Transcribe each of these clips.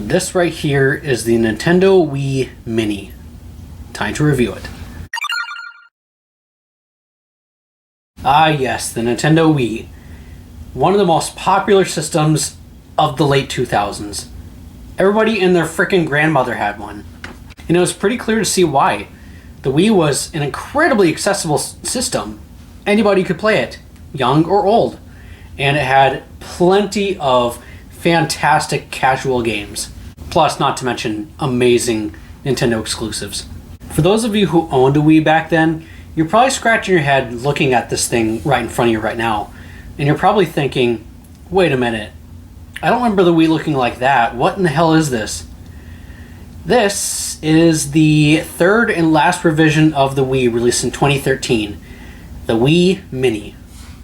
This right here is the Nintendo Wii Mini. Time to review it. Ah yes, the Nintendo Wii. One of the most popular systems of the late 2000s. Everybody and their frickin' grandmother had one. And it was pretty clear to see why. The Wii was an incredibly accessible system. Anybody could play it, young or old. And it had plenty of fantastic casual games. Plus, not to mention, amazing Nintendo exclusives. For those of you who owned a Wii back then, you're probably scratching your head looking at this thing right in front of you right now. And you're probably thinking, wait a minute, I don't remember the Wii looking like that. What in the hell is this? This is the third and last revision of the Wii released in 2013. The Wii Mini.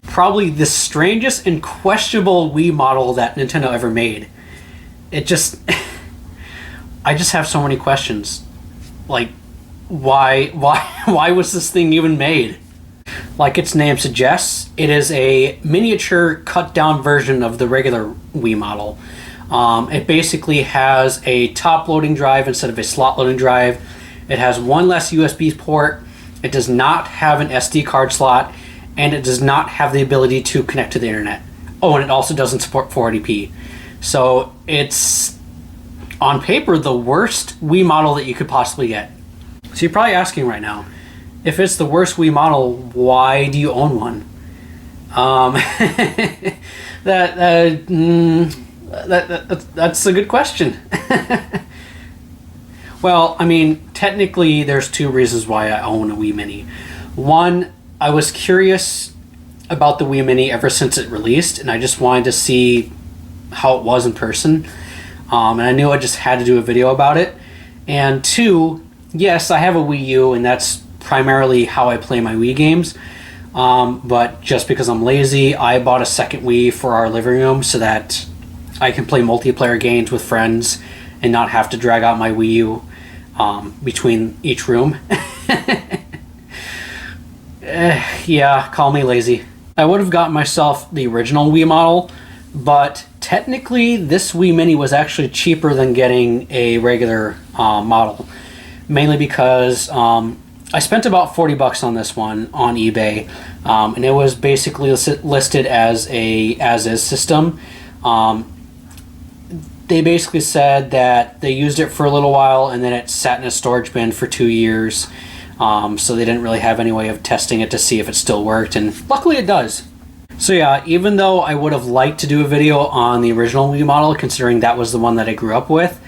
Probably the strangest and questionable Wii model that Nintendo ever made. It just... I just have so many questions. Like, why was this thing even made? Like its name suggests, it is a miniature cut down version of the regular Wii model. It basically has a top loading drive instead of a slot loading drive. It has one less USB port. It does not have an SD card slot, and it does not have the ability to connect to the internet. Oh, and it also doesn't support 480p. So it's, on paper, the worst Wii model that you could possibly get. So you're probably asking right now, if it's the worst Wii model, why do you own one? That's a good question. Well, I mean, technically there's two reasons why I own a Wii Mini. One, I was curious about the Wii Mini ever since it released, and I just wanted to see how it was in person. And I knew I just had to do a video about it. And two, yes, I have a Wii U, and that's primarily how I play my Wii games. But just because I'm lazy, I bought a second Wii for our living room so that I can play multiplayer games with friends and not have to drag out my Wii U between each room. Yeah, call me lazy. I would have gotten myself the original Wii model, but technically this Wii Mini was actually cheaper than getting a regular model. Mainly because I spent about $40 on this one on eBay, and it was basically listed as a as-is system. They basically said that they used it for a little while and then it sat in a storage bin for 2 years. So they didn't really have any way of testing it to see if it still worked, and luckily it does. So yeah, even though I would have liked to do a video on the original Wii model, considering that was the one that I grew up with,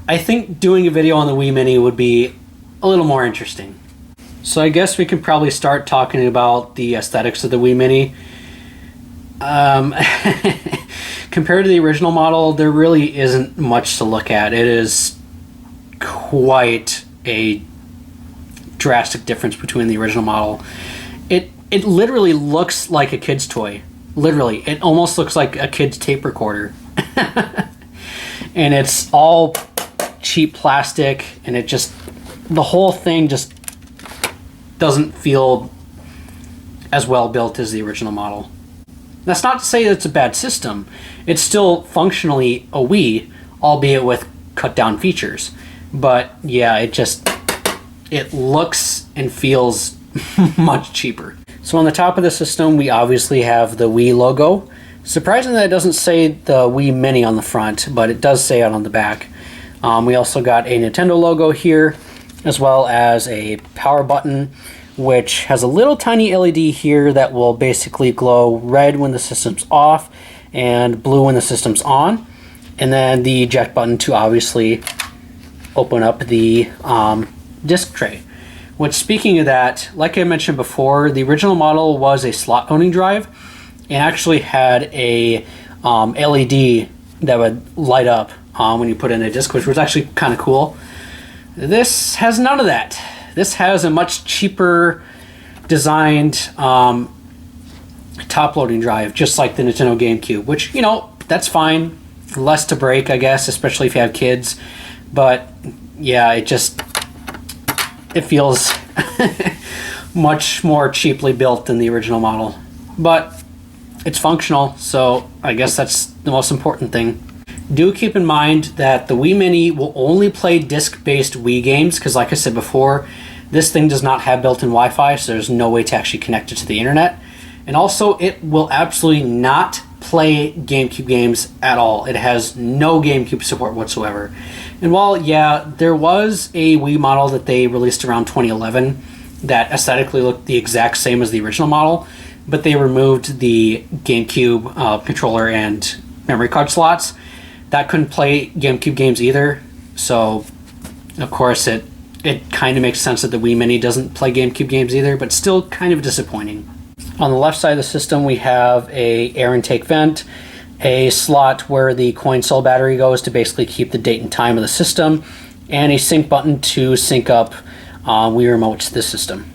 I think doing a video on the Wii Mini would be a little more interesting. So I guess we can probably start talking about the aesthetics of the Wii Mini. Compared to the original model, there really isn't much to look at. It is quite a drastic difference between the original model. It literally looks like a kid's toy. Literally, it almost looks like a kid's tape recorder. And it's all cheap plastic, and it just, the whole thing just doesn't feel as well built as the original model. That's not to say that it's a bad system. It's still functionally a Wii, albeit with cut down features. But yeah, it looks and feels much cheaper. So on the top of the system, we obviously have the Wii logo. Surprisingly, that it doesn't say the Wii Mini on the front, but it does say it on the back. We also got a Nintendo logo here, as well as a power button, which has a little tiny LED here that will basically glow red when the system's off and blue when the system's on. And then the eject button to obviously open up the disc tray. Which, speaking of that, like I mentioned before, the original model was a slot loading drive and actually had a LED that would light up when you put in a disc, which was actually kind of cool. This has none of that. This has a much cheaper designed top loading drive, just like the Nintendo Gamecube, which, you know, that's fine. Less to break, I guess, especially if you have kids. But yeah, it feels much more cheaply built than the original model. But it's functional, so I guess that's the most important thing. Do keep in mind that the Wii Mini will only play disc-based Wii games, because like I said before, this thing does not have built-in Wi-Fi, so there's no way to actually connect it to the internet. And also, it will absolutely not play GameCube games at all. It has no GameCube support whatsoever. And while, yeah, there was a Wii model that they released around 2011 that aesthetically looked the exact same as the original model, but they removed the GameCube controller and memory card slots. That couldn't play GameCube games either, so of course it kind of makes sense that the Wii Mini doesn't play GameCube games either, but still kind of disappointing. On the left side of the system, we have a air intake vent, a slot where the coin cell battery goes to basically keep the date and time of the system, and a sync button to sync up Wii Remote to the system.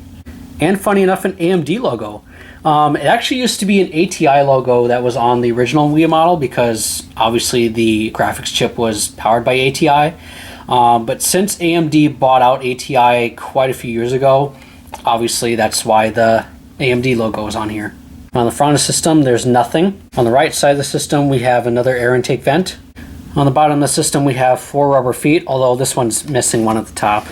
And funny enough, an AMD logo. It actually used to be an ATI logo that was on the original Wii model, because obviously the graphics chip was powered by ATI. But since AMD bought out ATI quite a few years ago, obviously that's why the AMD logo is on here. On the front of the system, there's nothing. On the right side of the system, we have another air intake vent. On the bottom of the system, we have 4 rubber feet, although this one's missing one at the top.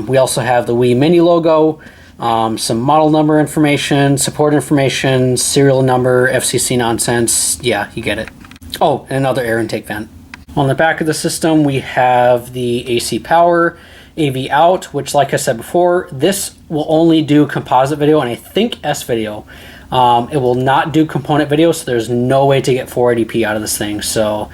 We also have the Wii Mini logo, some model number information, support information, serial number, FCC nonsense. Yeah, you get it. Oh, and another air intake vent. On the back of the system, we have the AC power, AV out, which, like I said before, this will only do composite video and I think S video. It will not do component video, so there's no way to get 480p out of this thing. So,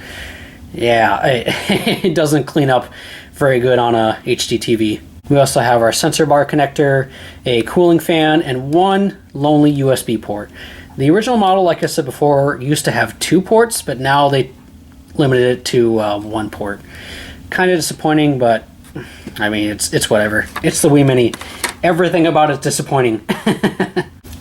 yeah, it doesn't clean up very good on a HD TV. We also have our sensor bar connector, a cooling fan, and one lonely USB port. The original model, like I said before, used to have 2 ports, but now they limited it to 1 port. Kind of disappointing, but I mean, it's whatever. It's the Wii Mini. Everything about it's disappointing.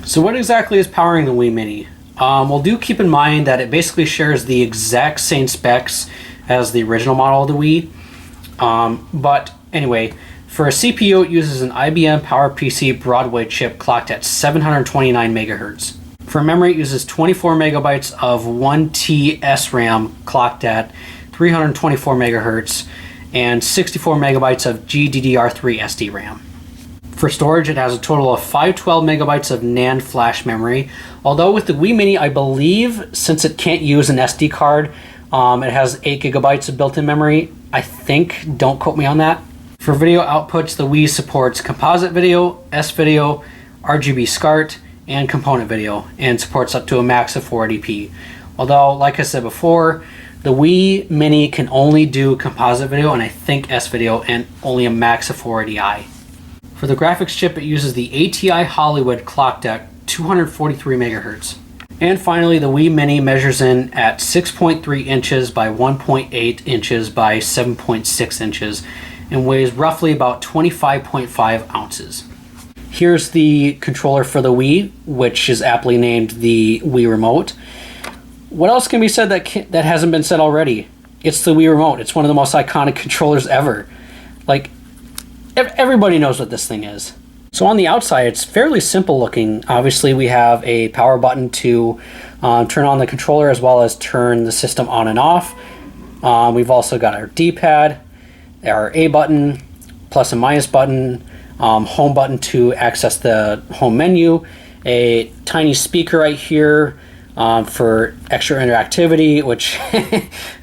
So what exactly is powering the Wii Mini? Well, do keep in mind that it basically shares the exact same specs as the original model of the Wii. But anyway, for a CPU, it uses an IBM PowerPC Broadway chip clocked at 729 megahertz. For memory, it uses 24 megabytes of 1T SRAM clocked at 324 megahertz and 64 megabytes of GDDR3 SDRAM. For storage, it has a total of 512 megabytes of NAND flash memory, although with the Wii Mini, I believe, since it can't use an SD card, it has 8 gigabytes of built-in memory. I think, don't quote me on that. For video outputs, the Wii supports composite video, S video, RGB SCART, and component video, and supports up to a max of 480p. Although, like I said before, the Wii Mini can only do composite video, and I think S video, and only a max of 480i. For the graphics chip, it uses the ATI Hollywood clocked at 243 megahertz. And finally, the Wii Mini measures in at 6.3 inches by 1.8 inches by 7.6 inches and weighs roughly about 25.5 ounces. Here's the controller for the Wii, which is aptly named the Wii Remote. What else can be said that hasn't been said already? It's the Wii Remote. It's one of the most iconic controllers ever. Like, everybody knows what this thing is. So on the outside, it's fairly simple looking. Obviously, we have a power button to turn on the controller as well as turn the system on and off. We've also got our D-pad, our A button, plus and minus button, home button to access the home menu, a tiny speaker right here for extra interactivity, which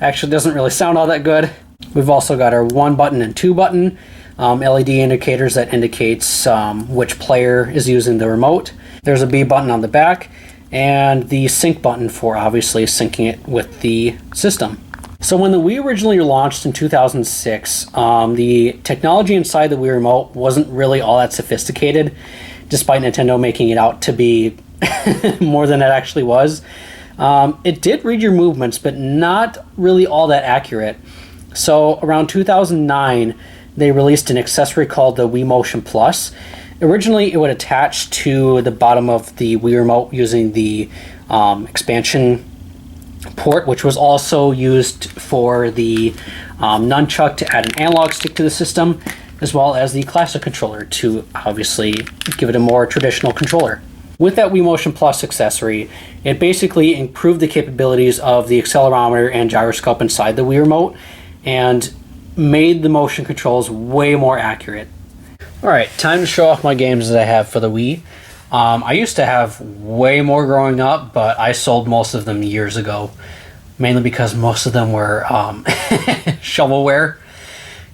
actually doesn't really sound all that good. We've also got our 1 button and 2 button. LED indicators that indicates which player is using the remote. There's a B button on the back and the sync button for obviously syncing it with the system. So when the Wii originally launched in 2006, the technology inside the Wii Remote wasn't really all that sophisticated, despite Nintendo making it out to be more than it actually was. It did read your movements, but not really all that accurate. So around 2009, they released an accessory called the Wii Motion Plus. Originally, it would attach to the bottom of the Wii Remote using the expansion port, which was also used for the nunchuck to add an analog stick to the system, as well as the classic controller to obviously give it a more traditional controller. With that Wii Motion Plus accessory, it basically improved the capabilities of the accelerometer and gyroscope inside the Wii Remote and made the motion controls way more accurate. Alright, time to show off my games that I have for the Wii. I used to have way more growing up, but I sold most of them years ago. Mainly because most of them were shovelware.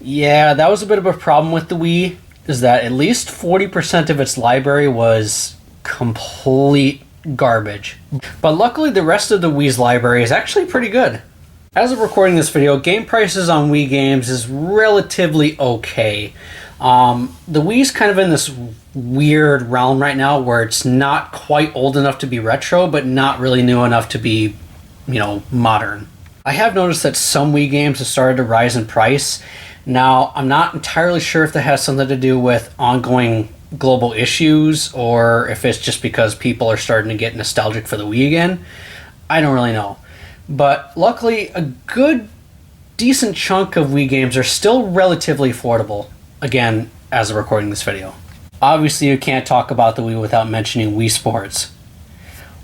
Yeah, that was a bit of a problem with the Wii, is that at least 40% of its library was complete garbage. But luckily the rest of the Wii's library is actually pretty good. As of recording this video, game prices on Wii games is relatively okay. The Wii's kind of in this weird realm right now where it's not quite old enough to be retro, but not really new enough to be, modern. I have noticed that some Wii games have started to rise in price. Now, I'm not entirely sure if that has something to do with ongoing global issues or if it's just because people are starting to get nostalgic for the Wii again. I don't really know. But luckily, a good, decent chunk of Wii games are still relatively affordable. Again, as of recording this video. Obviously, you can't talk about the Wii without mentioning Wii Sports.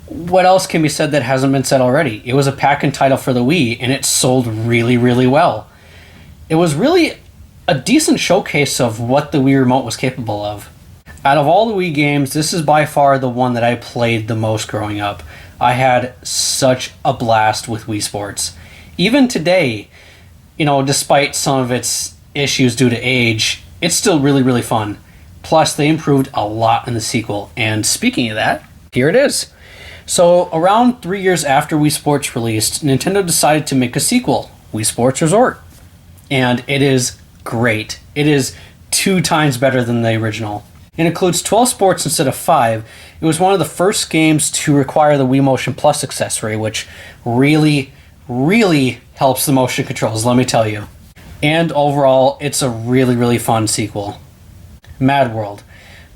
What else can be said that hasn't been said already? It was a pack-in title for the Wii, and it sold really, really well. It was really a decent showcase of what the Wii Remote was capable of. Out of all the Wii games, this is by far the one that I played the most growing up. I had such a blast with Wii Sports. Even today, despite some of its issues due to age, it's still really, really fun. Plus, they improved a lot in the sequel. And speaking of that, here it is. So, around 3 years after Wii Sports released, Nintendo decided to make a sequel, Wii Sports Resort. And it is great. It is 2 times better than the original. It includes 12 sports instead of 5. It was one of the first games to require the Wii Motion Plus accessory, which really, really helps the motion controls, let me tell you. And overall, it's a really, really fun sequel. Mad World.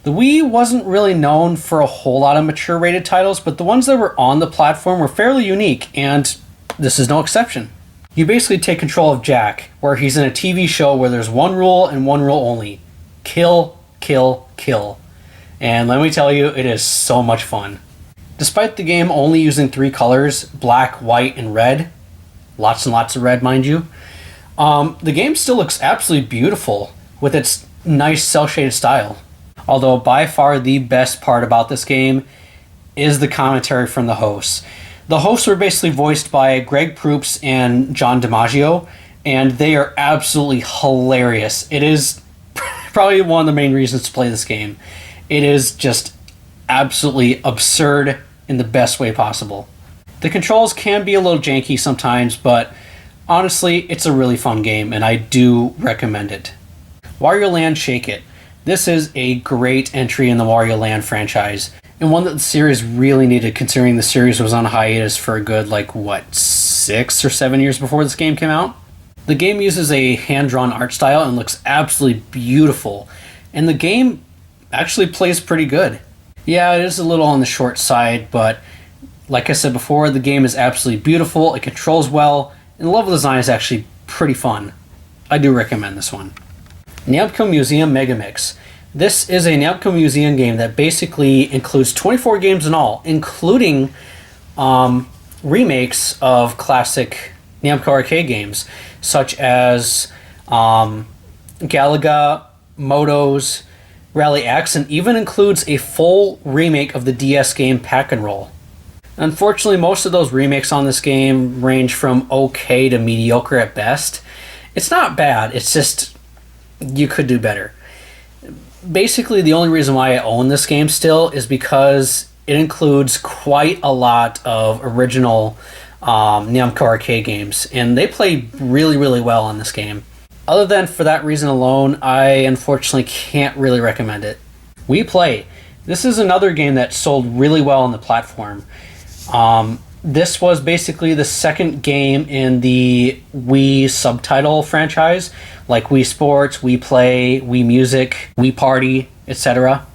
The Wii wasn't really known for a whole lot of mature rated titles, but the ones that were on the platform were fairly unique, and this is no exception. You basically take control of Jack, where he's in a TV show where there's one rule and one rule only. Kill, kill, kill. And let me tell you, it is so much fun. Despite the game only using 3 colors, black, white, and red, lots and lots of red, mind you, the game still looks absolutely beautiful with its nice cel-shaded style. Although by far the best part about this game is the commentary from the hosts. The hosts were basically voiced by Greg Proops and John DiMaggio, and they are absolutely hilarious. It is probably one of the main reasons to play this game. It is just absolutely absurd in the best way possible. The controls can be a little janky sometimes, but honestly, it's a really fun game, and I do recommend it. Wario Land Shake It. This is a great entry in the Wario Land franchise, and one that the series really needed, considering the series was on hiatus for a good, 6 or 7 years before this game came out. The game uses a hand-drawn art style and looks absolutely beautiful, and the game actually plays pretty good. Yeah, it is a little on the short side, but like I said before, the game is absolutely beautiful, it controls well, and the level design is actually pretty fun. I do recommend this one. Namco Museum Megamix. This is a Namco Museum game that basically includes 24 games in all, including remakes of classic Namco arcade games, such as Galaga, Motos, Rally X, and even includes a full remake of the DS game Pack-and-Roll. Unfortunately, most of those remakes on this game range from okay to mediocre at best. It's not bad, it's just you could do better. Basically, the only reason why I own this game still is because it includes quite a lot of original Namco arcade games, and they play really, really well on this game. Other than for that reason alone, I unfortunately can't really recommend it. Wii Play. This is another game that sold really well on the platform. This was basically the second game in the Wii subtitle franchise, like Wii Sports, Wii Play, Wii Music, Wii Party, etc.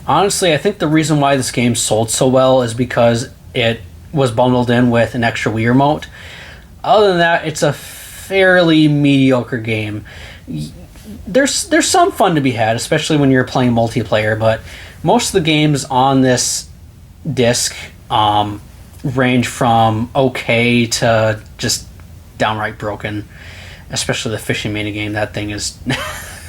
Honestly, I think the reason why this game sold so well is because it was bundled in with an extra Wii Remote. Other than that, it's a fairly mediocre game. There's some fun to be had, especially when you're playing multiplayer, but most of the games on this disc range from okay to just downright broken. Especially the fishing minigame. That thing is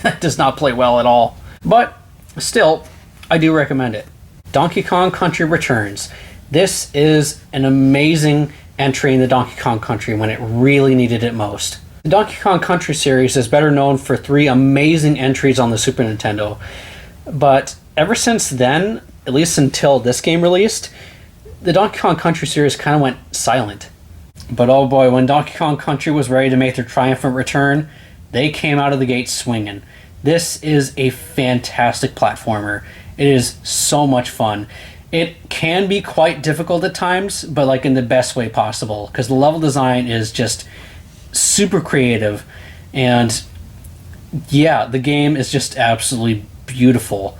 that does not play well at all. But still, I do recommend it. Donkey Kong Country Returns. This is an amazing entry in the Donkey Kong Country when it really needed it most. The Donkey Kong Country series is better known for 3 amazing entries on the Super Nintendo. But ever since then, at least until this game released, the Donkey Kong Country series kind of went silent. But oh boy, when Donkey Kong Country was ready to make their triumphant return, they came out of the gate swinging. This is a fantastic platformer. It is so much fun. It can be quite difficult at times, but like in the best way possible, because the level design is just super creative. And yeah, the game is just absolutely beautiful.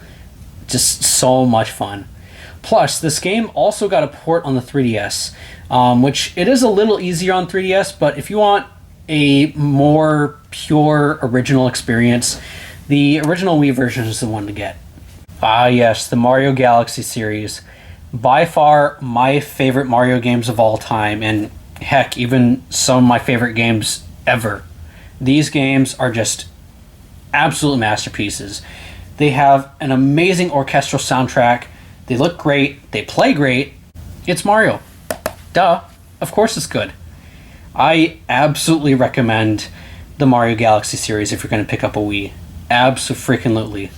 Just so much fun. Plus, this game also got a port on the 3DS, which it is a little easier on 3DS, but if you want a more pure original experience, the original Wii version is the one to get. Ah yes, the Mario Galaxy series. By far my favorite Mario games of all time, and heck, even some of my favorite games ever. These games are just absolute masterpieces. They have an amazing orchestral soundtrack. They look great. They play great. It's Mario. Duh. Of course it's good. I absolutely recommend the Mario Galaxy series if you're going to pick up a Wii. Abso-freaking-lutely.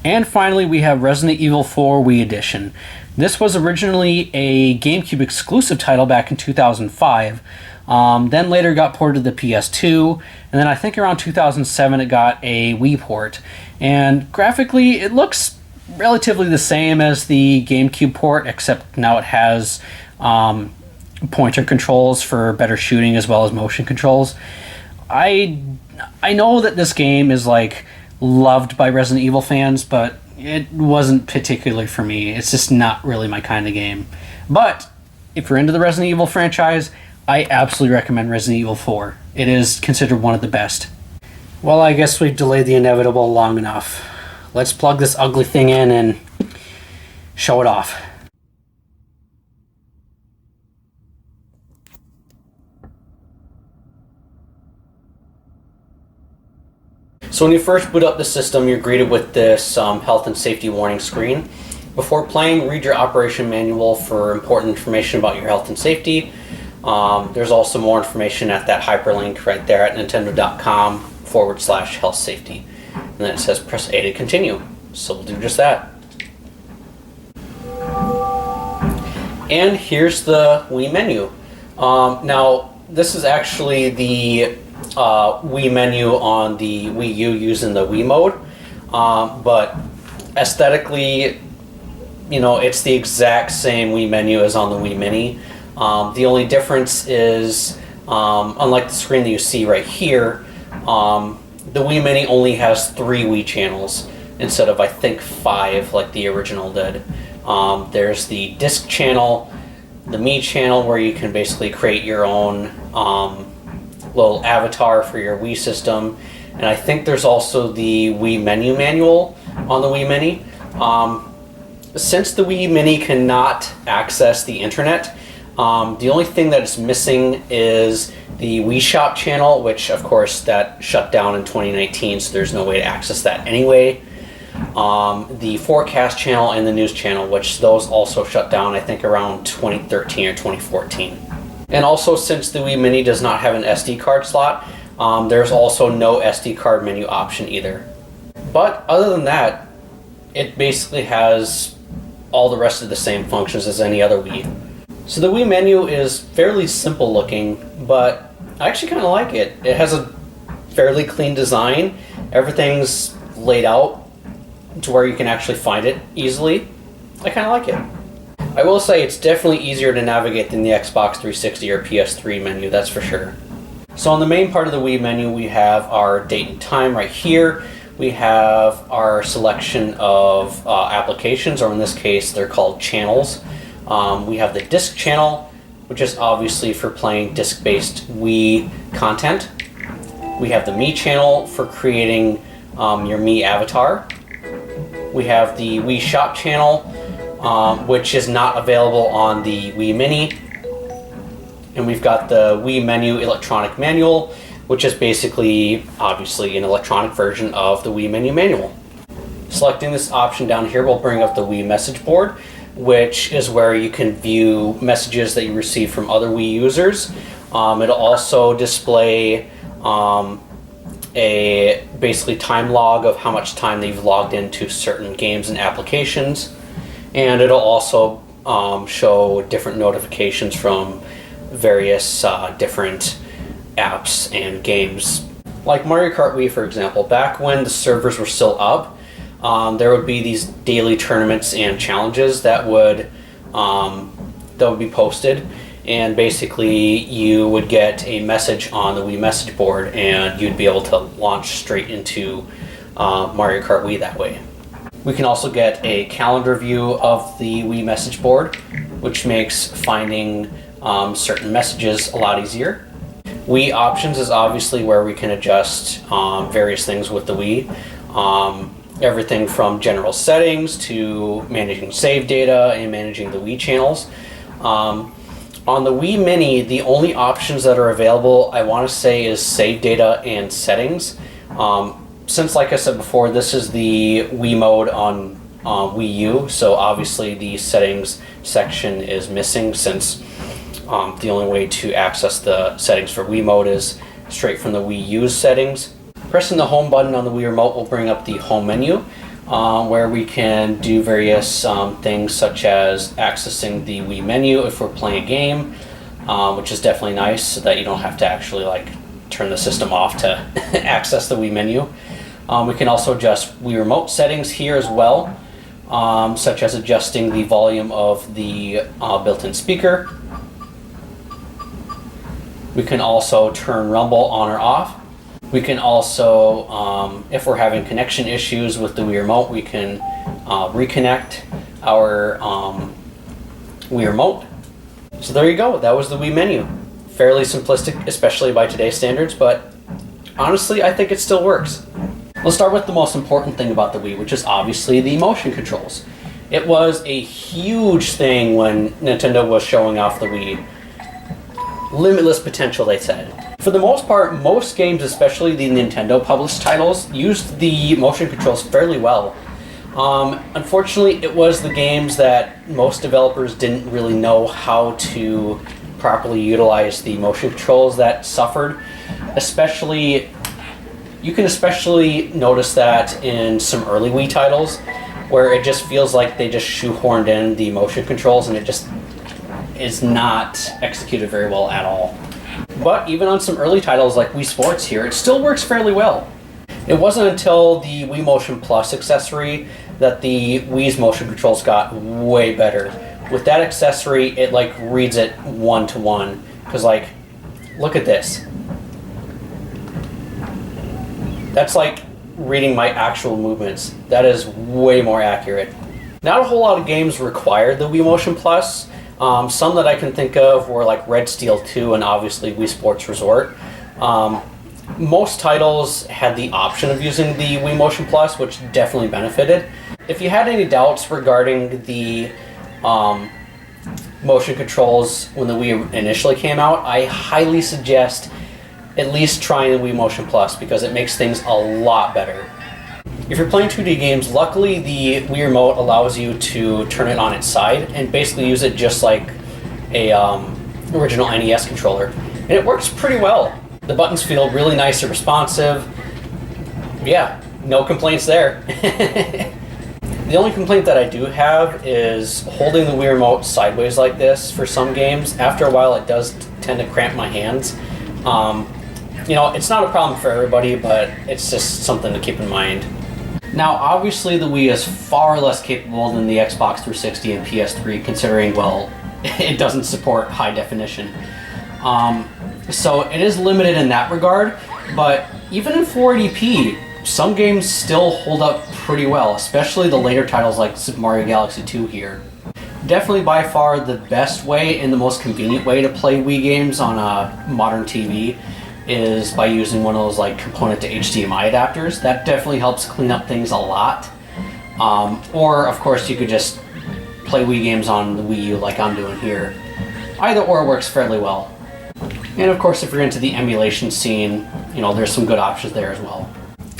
And finally, we have Resident Evil 4 Wii Edition. This was originally a Gamecube exclusive title back in 2005. Then later got ported to the PS2, and then I think around 2007 it got a Wii port. And graphically, it looks relatively the same as the GameCube port, except now it has pointer controls for better shooting as well as motion controls. I know that this game is like loved by Resident Evil fans, but it wasn't particularly for me. It's just not really my kind of game. But if you're into the Resident Evil franchise, I absolutely recommend Resident Evil 4. It is considered one of the best. Well, I guess we've delayed the inevitable long enough. Let's plug this ugly thing in and show it off. So when you first boot up the system, you're greeted with this health and safety warning screen. Before playing, read your operation manual for important information about your health and safety. There's also more information at that hyperlink right there at nintendo.com/health safety. And then it says press A to continue. So we'll do just that. And here's the Wii menu. Now, this is actually the Wii menu on the Wii U using the Wii mode, but aesthetically, you know, it's the exact same Wii menu as on the Wii Mini. The only difference is, unlike the screen that you see right here, the Wii Mini only has 3 Wii channels instead of, I think, 5 like the original did. There's the disc channel, the Me channel, where you can basically create your own little avatar for your Wii system, and I think there's also the Wii menu manual on the Wii Mini. Since the Wii Mini cannot access the internet, the only thing that is missing is the Wii Shop channel, which of course that shut down in 2019, so there's no way to access that anyway. The forecast channel and the news channel, which those also shut down, I think around 2013 or 2014. And also, since the Wii Mini does not have an SD card slot, there's also no SD card menu option either. But other than that, it basically has all the rest of the same functions as any other Wii. So the Wii menu is fairly simple looking, but I actually kind of like it. It has a fairly clean design. Everything's laid out to where you can actually find it easily. I kind of like it. I will say it's definitely easier to navigate than the Xbox 360 or PS3 menu, that's for sure. So on the main part of the Wii menu, we have our date and time right here. We have our selection of applications, or in this case, they're called channels. We have the disc channel, which is obviously for playing disc-based Wii content. We have the Me channel for creating your Me avatar. We have the Wii Shop channel, which is not available on the Wii Mini. And we've got the Wii Menu Electronic Manual, which is basically, obviously, an electronic version of the Wii Menu Manual. Selecting this option down here will bring up the Wii message board, which is where you can view messages that you receive from other Wii users. It'll also display a basically time log of how much time they've logged into certain games and applications. And it'll also show different notifications from various different apps and games. Like Mario Kart Wii, for example, back when the servers were still up, there would be these daily tournaments and challenges that would be posted, and basically you would get a message on the Wii message board and you'd be able to launch straight into Mario Kart Wii that way. We can also get a calendar view of the Wii message board, which makes finding certain messages a lot easier. Wii options is obviously where we can adjust various things with the Wii. Everything from general settings to managing save data and managing the Wii channels. On the Wii Mini, the only options that are available, I want to say, is save data and settings. Since, like I said before, this is the Wii mode on Wii U, so obviously the settings section is missing, since the only way to access the settings for Wii mode is straight from the Wii U's settings. Pressing the home button on the Wii Remote will bring up the home menu, where we can do various things such as accessing the Wii menu if we're playing a game, which is definitely nice so that you don't have to actually turn the system off to access the Wii menu. We can also adjust Wii Remote settings here as well, such as adjusting the volume of the built-in speaker. We can also turn Rumble on or off. We can also, if we're having connection issues with the Wii Remote, we can reconnect our Wii Remote. So there you go, that was the Wii menu. Fairly simplistic, especially by today's standards, but honestly, I think it still works. Let's start with the most important thing about the Wii, which is obviously the motion controls. It was a huge thing when Nintendo was showing off the Wii. Limitless potential, they said. For the most part, most games, especially the Nintendo published titles, used the motion controls fairly well. Unfortunately, it was the games that most developers didn't really know how to properly utilize the motion controls that suffered. You can especially notice that in some early Wii titles, where it just feels like they just shoehorned in the motion controls and it just is not executed very well at all. But even on some early titles like Wii Sports here, it still works fairly well. It wasn't until the Wii Motion Plus accessory that the Wii's motion controls got way better. With that accessory, it reads it one-to-one. Because look at this. That's like reading my actual movements. That is way more accurate. Not a whole lot of games required the Wii Motion Plus. Some that I can think of were like Red Steel 2 and obviously Wii Sports Resort. Most titles had the option of using the Wii Motion Plus, which definitely benefited. If you had any doubts regarding the motion controls when the Wii initially came out, I highly suggest at least trying the Wii Motion Plus because it makes things a lot better. If you're playing 2D games, luckily the Wii Remote allows you to turn it on its side and basically use it just like a original NES controller. And it works pretty well. The buttons feel really nice and responsive. Yeah, no complaints there. The only complaint that I do have is holding the Wii Remote sideways like this for some games. After a while, it does tend to cramp my hands. It's not a problem for everybody, but it's just something to keep in mind. Now, obviously, the Wii is far less capable than the Xbox 360 and PS3, considering, well, it doesn't support high definition. So it is limited in that regard, but even in 480p, some games still hold up pretty well, especially the later titles like Super Mario Galaxy 2 here. Definitely by far the best way and the most convenient way to play Wii games on a modern TV is by using one of those component to HDMI adapters. That definitely helps clean up things a lot. Or of course you could just play Wii games on the Wii U like I'm doing here. Either or works fairly well. And of course, if you're into the emulation scene, you know, there's some good options there as well.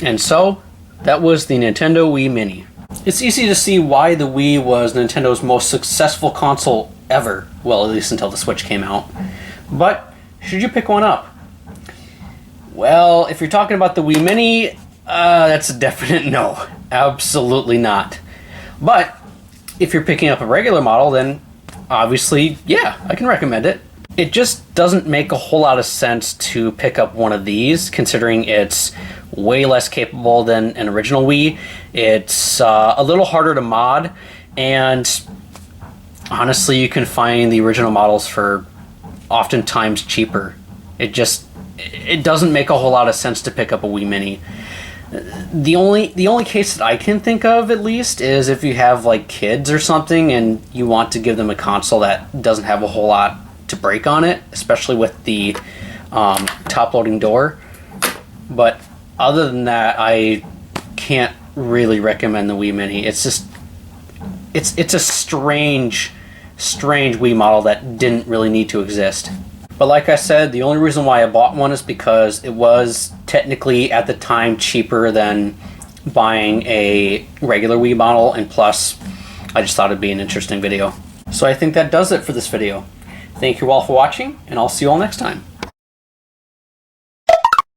And so, that was the Nintendo Wii Mini. It's easy to see why the Wii was Nintendo's most successful console ever. Well, at least until the Switch came out. But, should you pick one up? Well, if you're talking about the Wii Mini, that's a definite no. Absolutely not. But, if you're picking up a regular model, then obviously, yeah, I can recommend it. It just doesn't make a whole lot of sense to pick up one of these, considering it's way less capable than an original Wii. It's a little harder to mod, and honestly, you can find the original models for oftentimes cheaper. It doesn't make a whole lot of sense to pick up a Wii Mini. The only case that I can think of, at least, is if you have like kids or something and you want to give them a console that doesn't have a whole lot to break on it, especially with the top loading door. But other than that, I can't really recommend the Wii Mini. It's just it's a strange Wii model that didn't really need to exist. But like I said, the only reason why I bought one is because it was technically at the time cheaper than buying a regular Wii model, and plus I just thought it'd be an interesting video. So I think that does it for this video. Thank you all for watching, and I'll see you all next time.